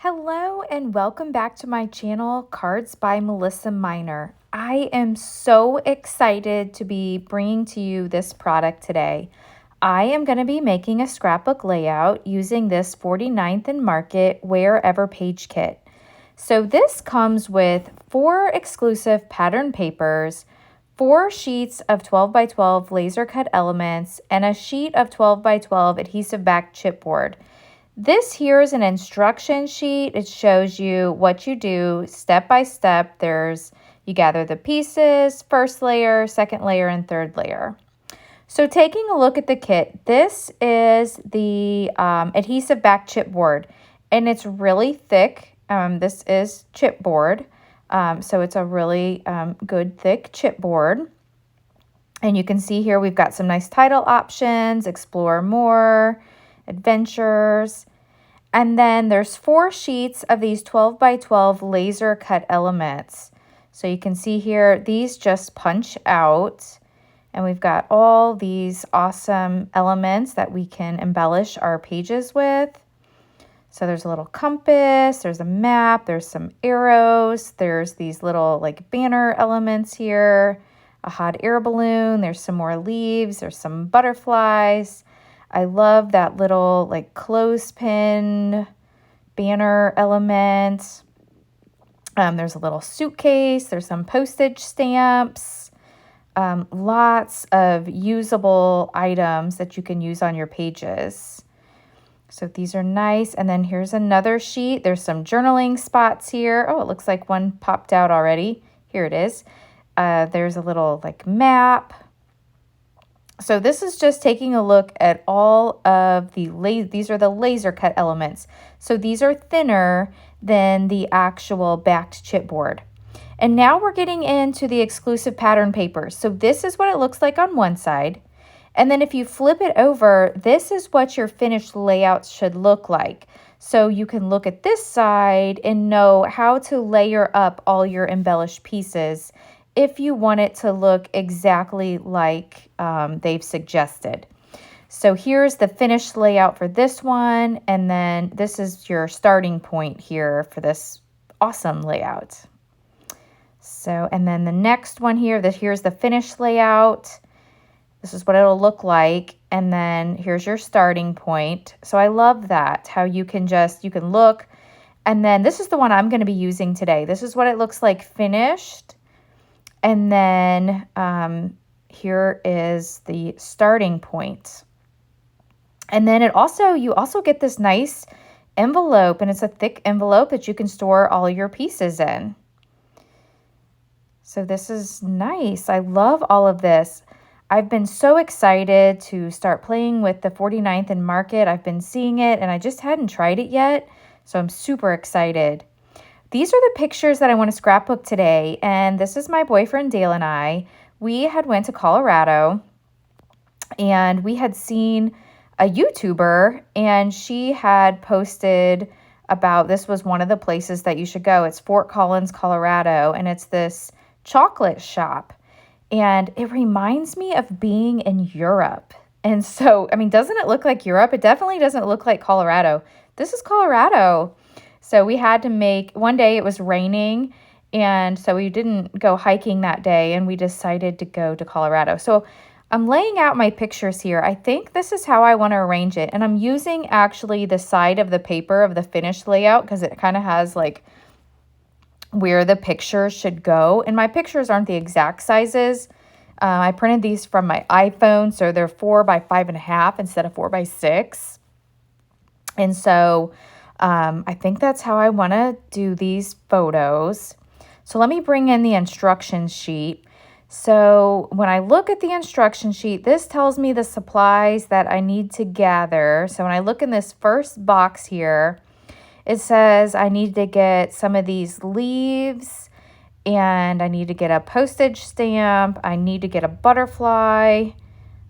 Hello and welcome back to my channel, Cards by Melissa Minor. I am so excited to be bringing to you this product today. I am going to be making a scrapbook layout using this 49th and Market Wherever Page Kit. So this comes with 4 exclusive pattern papers, 4 sheets of 12 by 12 laser cut elements, and a sheet of 12 by 12 adhesive back chipboard. This here is an instruction sheet. It shows you what you do step by step. You gather the pieces, first layer, second layer, and third layer. So taking a look at the kit, this is the adhesive back chipboard, and it's really thick. This is chipboard, so it's a really good thick chipboard. And you can see here we've got some nice title options, explore more, adventures. And then there's 4 sheets of these 12 by 12 laser cut elements. So you can see here, these just punch out. And we've got all these awesome elements that we can embellish our pages with. So there's a little compass, there's a map, there's some arrows, there's these little like banner elements here, a hot air balloon, there's some more leaves, there's some butterflies. I love that little like clothespin banner element. There's a little suitcase. There's some postage stamps. Lots of usable items that you can use on your pages. So these are nice. And then here's another sheet. There's some journaling spots here. Oh, it looks like one popped out already. Here it is. There's a little like map. So this is just taking a look at all of these are the laser cut elements. So these are thinner than the actual backed chipboard. And now we're getting into the exclusive pattern papers. So this is what it looks like on one side. And then if you flip it over, this is what your finished layout should look like. So you can look at this side and know how to layer up all your embellished pieces if you want it to look exactly like they've suggested. So here's the finished layout for this one, and then this is your starting point here for this awesome layout. So, and then the next one here, here's the finished layout. This is what it'll look like, and then here's your starting point. So I love that, how you can look, and then this is the one I'm going to be using today. This is what it looks like finished. And then here is the starting point. And then you also get this nice envelope, and it's a thick envelope that you can store all your pieces in. So this is nice. I love all of this. I've been so excited to start playing with the 49th and Market. I've been seeing it, and I just hadn't tried it yet, so I'm super excited. These are the pictures that I want to scrapbook today, and this is my boyfriend Dale and I. We had went to Colorado, and we had seen a YouTuber, and she had posted about this was one of the places that you should go. It's Fort Collins, Colorado, and it's this chocolate shop, and it reminds me of being in Europe. And so, I mean, doesn't it look like Europe? It definitely doesn't look like Colorado. This is Colorado. So we had to one day it was raining, and so we didn't go hiking that day, and we decided to go to Colorado. So I'm laying out my pictures here. I think this is how I want to arrange it. And I'm using actually the side of the paper of the finished layout because it kind of has like where the pictures should go. And my pictures aren't the exact sizes. I printed these from my iPhone, so they're 4 by 5.5 instead of 4 by 6. And so I think that's how I want to do these photos. So let me bring in the instruction sheet. So when I look at the instruction sheet, this tells me the supplies that I need to gather. So when I look in this first box here, it says I need to get some of these leaves, and I need to get a postage stamp. I need to get a butterfly,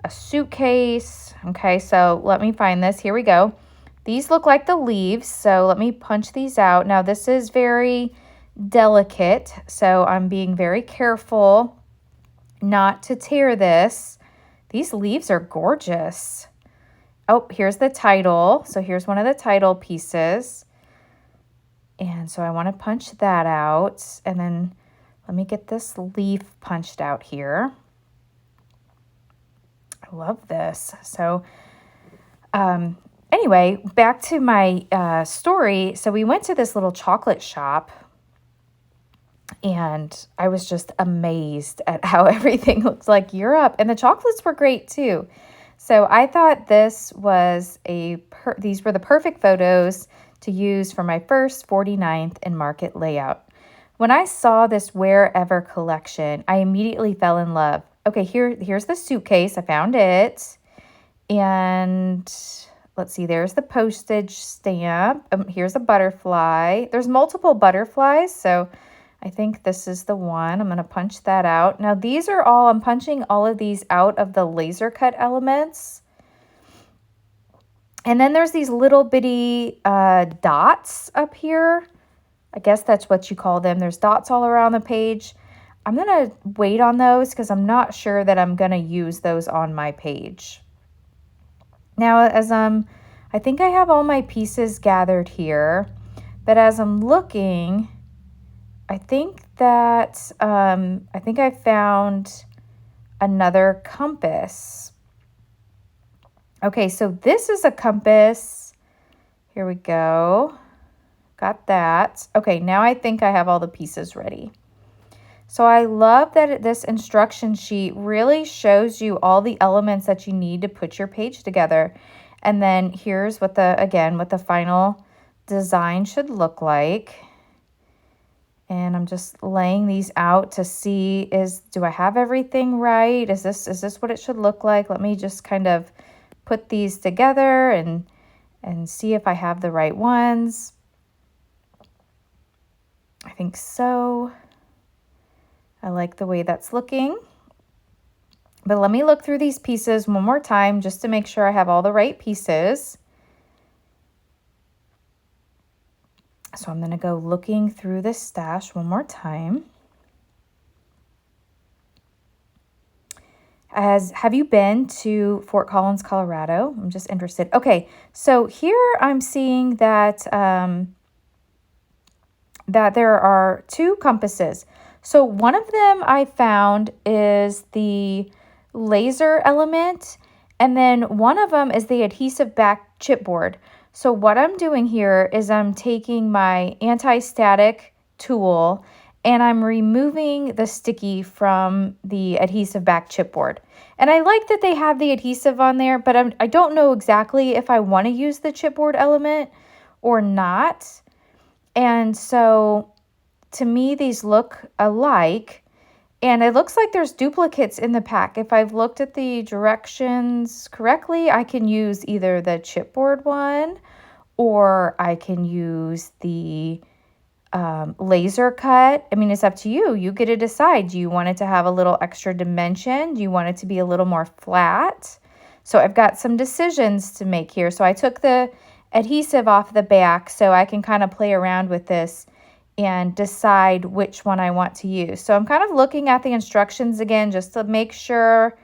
a suitcase. Okay, so let me find this. Here we go. These look like the leaves, so let me punch these out. Now, this is very delicate, so I'm being very careful not to tear this. These leaves are gorgeous. Oh, here's the title. So here's one of the title pieces. And so I want to punch that out. And then let me get this leaf punched out here. I love this. So anyway, back to my story. So we went to this little chocolate shop, and I was just amazed at how everything looks like Europe. And the chocolates were great too. So I thought this was these were the perfect photos to use for my first 49th and Market layout. When I saw this Wherever collection, I immediately fell in love. Okay, here's the suitcase. I found it. And let's see, there's the postage stamp. Here's a butterfly. There's multiple butterflies, so I think this is the one. I'm going to punch that out. Now, I'm punching all of these out of the laser cut elements. And then there's these little bitty dots up here. I guess that's what you call them. There's dots all around the page. I'm going to wait on those because I'm not sure that I'm going to use those on my page. Now, I think I have all my pieces gathered here, but as I'm looking, I think I found another compass. Okay, so this is a compass. Here we go. Got that. Okay, now I think I have all the pieces ready. So I love that this instruction sheet really shows you all the elements that you need to put your page together. And then here's what the final design should look like. And I'm just laying these out to see, do I have everything right? Is this what it should look like? Let me just kind of put these together and see if I have the right ones. I think so. I like the way that's looking. But let me look through these pieces one more time just to make sure I have all the right pieces. So I'm going to go looking through this stash one more time. Have you been to Fort Collins, Colorado? I'm just interested. Okay, so here I'm seeing that that there are two compasses. So one of them I found is the laser element, and then one of them is the adhesive back chipboard. So what I'm doing here is I'm taking my anti-static tool and I'm removing the sticky from the adhesive back chipboard. And I like that they have the adhesive on there, but I don't know exactly if I want to use the chipboard element or not. And so to me, these look alike, and it looks like there's duplicates in the pack. If I've looked at the directions correctly, I can use either the chipboard one or I can use the laser cut. I mean, it's up to you. You get to decide. Do you want it to have a little extra dimension? Do you want it to be a little more flat? So I've got some decisions to make here. So I took the adhesive off the back so I can kind of play around with this and decide which one I want to use. So I'm kind of looking at the instructions again just to make sure,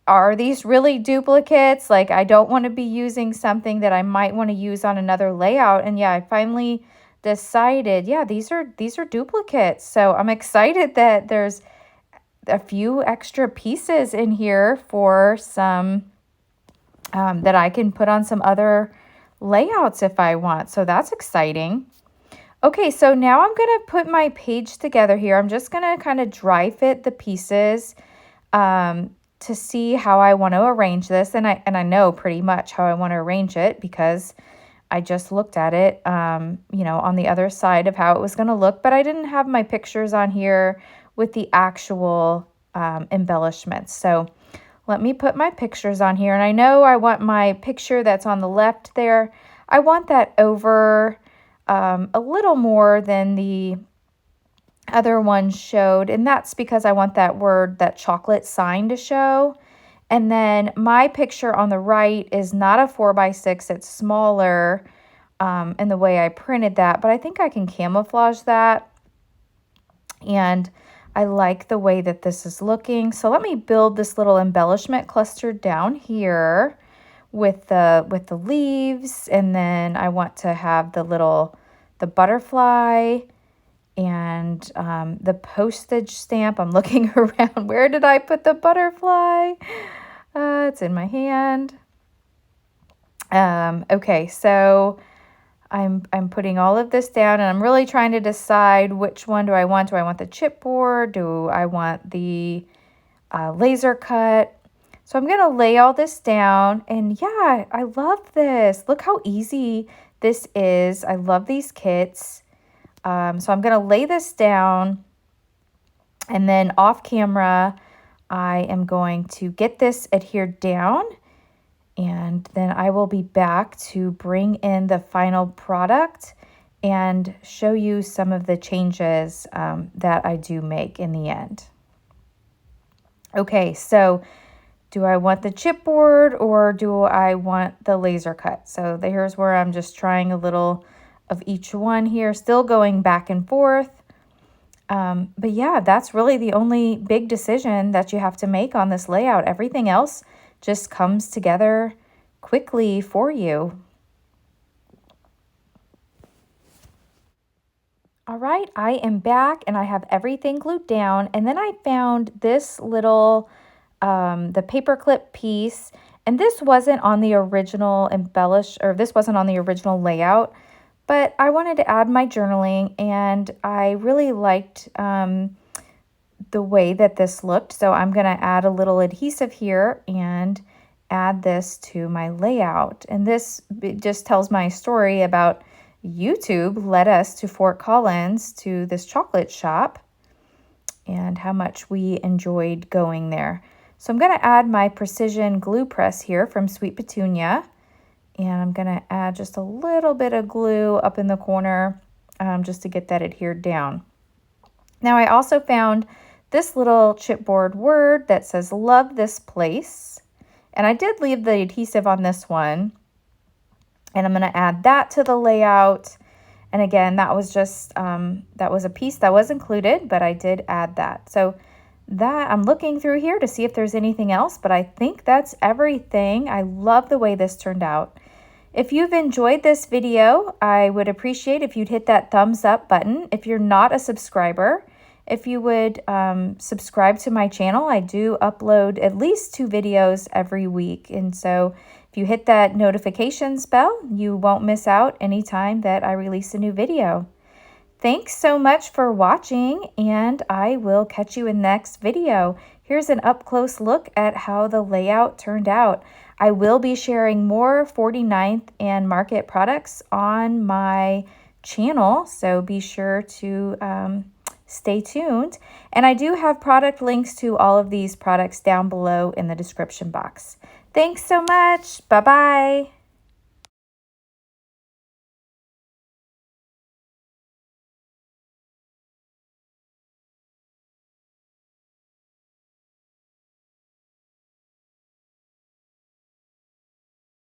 are these really duplicates? Like, I don't want to be using something that I might want to use on another layout. And yeah, I finally decided, yeah, these are duplicates. So I'm excited that there's a few extra pieces in here for some that I can put on some other layouts if I want. So that's exciting. Okay, so now I'm going to put my page together here. I'm just going to kind of dry fit the pieces to see how I want to arrange this. And I know pretty much how I want to arrange it because I just looked at it, on the other side of how it was going to look. But I didn't have my pictures on here with the actual embellishments. So let me put my pictures on here. And I know I want my picture that's on the left there. I want that over a little more than the other one showed, and that's because I want that chocolate sign to show. And then my picture on the right is not a 4x6, it's smaller in the way I printed that, but I think I can camouflage that. And I like the way that this is looking. So let me build this little embellishment cluster down here with the leaves, and then I want to have the the butterfly, and the postage stamp. I'm looking around. Where did I put the butterfly? It's in my hand. Okay, so I'm putting all of this down, and I'm really trying to decide which one do I want. Do I want the chipboard? Do I want the laser cut? So I'm going to lay all this down, and yeah, I love this. Look how easy this is. I love these kits. So I'm going to lay this down, and then off camera, I am going to get this adhered down, and then I will be back to bring in the final product and show you some of the changes that I do make in the end. Okay, so do I want the chipboard or do I want the laser cut? So here's where I'm just trying a little of each one here, still going back and forth. But yeah, that's really the only big decision that you have to make on this layout. Everything else just comes together quickly for you. All right, I am back and I have everything glued down. And then I found this little, the paperclip piece. And this wasn't on the original this wasn't on the original layout, but I wanted to add my journaling, and I really liked the way that this looked. So I'm going to add a little adhesive here and add this to my layout. And this just tells my story about YouTube led us to Fort Collins, to this chocolate shop, and how much we enjoyed going there. So I'm going to add my precision glue press here from Sweet Petunia, and I'm going to add just a little bit of glue up in the corner just to get that adhered down. Now I also found this little chipboard word that says "Love this place," and I did leave the adhesive on this one. And I'm going to add that to the layout. And again, that was just, that was a piece that was included, but I did add that. So that, I'm looking through here to see if there's anything else, but I think that's everything. I love the way this turned out. If you've enjoyed this video, I would appreciate if you'd hit that thumbs up button. If you're not a subscriber, if you would subscribe to my channel. I do upload at least 2 videos every week. And so if you hit that notifications bell, you won't miss out anytime that I release a new video. Thanks so much for watching, and I will catch you in the next video. Here's an up-close look at how the layout turned out. I will be sharing more 49th and Market products on my channel, so be sure to stay tuned. And I do have product links to all of these products down below in the description box. Thanks so much. Bye-bye.